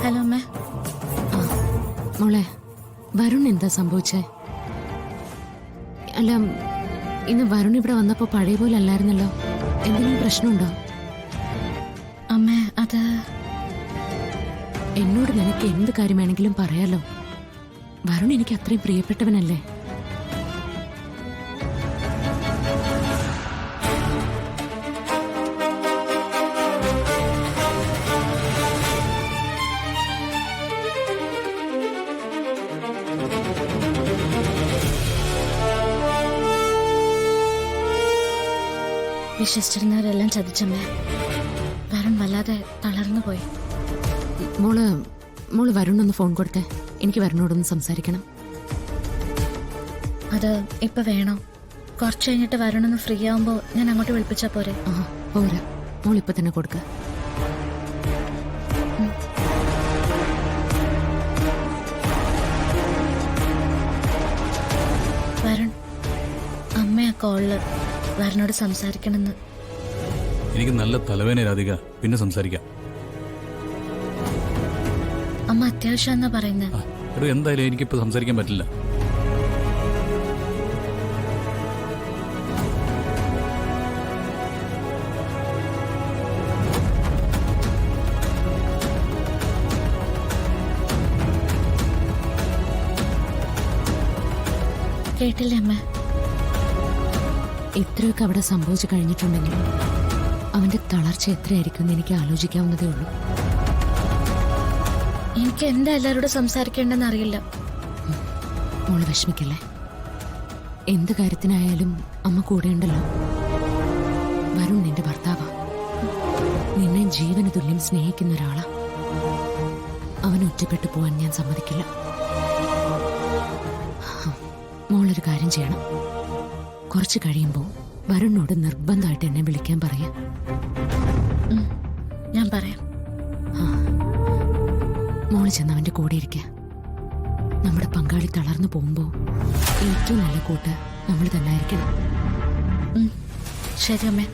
Hello അമ്മ. മോളെ, വരുൺ എന്താ സംഭവിച്ചേ? അല്ല, ഇന്ന് വരുൺ ഇവിടെ വന്നപ്പോ പഴയ പോലെ അല്ലായിരുന്നല്ലോ. എന്തെങ്കിലും പ്രശ്നമുണ്ടോ? അമ്മ, അത് എന്നോട് നിനക്ക് എന്ത് കാര്യം വേണമെങ്കിലും പറയാലോ. വരുൺ എനിക്ക് അത്രയും പ്രിയപ്പെട്ടവനല്ലേ. വിശ്വസിച്ചിരുന്നവരെല്ലാം ചതിച്ചമ്മേ. വരുൺ വല്ലാതെ തളർന്നു പോയി. മോള് വരുണൊന്ന് ഫോൺ കൊടുത്തേ. എനിക്ക് വരുണോടൊന്ന് സംസാരിക്കണം. അത് ഇപ്പൊ വേണോ? കുറച്ച് കഴിഞ്ഞിട്ട് വരുണൊന്ന് ഫ്രീ ആവുമ്പോ ഞാൻ അങ്ങോട്ട് വിളിപ്പിച്ചാ പോരെ? പോരാ, മോളിപ്പൊ തന്നെ കൊടുക്ക. വരുൺ, അമ്മ ആ കോളില് വരുണോട് സംസാരിക്കണമെന്ന്. എനിക്ക് നല്ല തലവേദന രാധിക, പിന്നെ സംസാരിക്കാം. അമ്മ അത്യാവശ്യം എന്നാ പറയുന്നത്. എന്തായാലും എനിക്കിപ്പോ സംസാരിക്കാൻ പറ്റില്ല. കേട്ടില്ലേ അമ്മ? ഇത്രയൊക്കെ അവിടെ സംഭവിച്ചു കഴിഞ്ഞിട്ടുണ്ടെങ്കിലും അവന്റെ തളർച്ച എത്രയായിരിക്കും എന്ന് എനിക്ക് ആലോചിക്കാവുന്നതേ ഉള്ളൂ. എനിക്ക് എന്താ എല്ലാവരോടും സംസാരിക്കേണ്ടെന്ന് അറിയില്ല. മോള് വിഷമിക്കല്ലേ. എന്ത് കാര്യത്തിനായാലും അമ്മ കൂടെയുണ്ടല്ലോ. വരുൺ നിന്റെ ഭർത്താവാ. നിന്നെ ജീവന് തുല്യം സ്നേഹിക്കുന്ന ഒരാളാ. അവൻ ഒറ്റപ്പെട്ടു പോവാൻ ഞാൻ സമ്മതിക്കില്ല. മോളൊരു കാര്യം ചെയ്യണം. കുറച്ച് കഴിയുമ്പോൾ വരുണിനോട് നിർബന്ധമായിട്ട് എന്നെ വിളിക്കാൻ പറയാം. ഞാൻ പറയാം. മോള് ചെന്ന് അവന്റെ കൂടെ ഇരിക്കുക. നമ്മുടെ പങ്കാളി തളർന്നു പോകുമ്പോൾ ഏറ്റവും നല്ല കൂട്ട് നമ്മൾ തന്നെ ആയിരിക്കണം. ശരി അമ്മേ.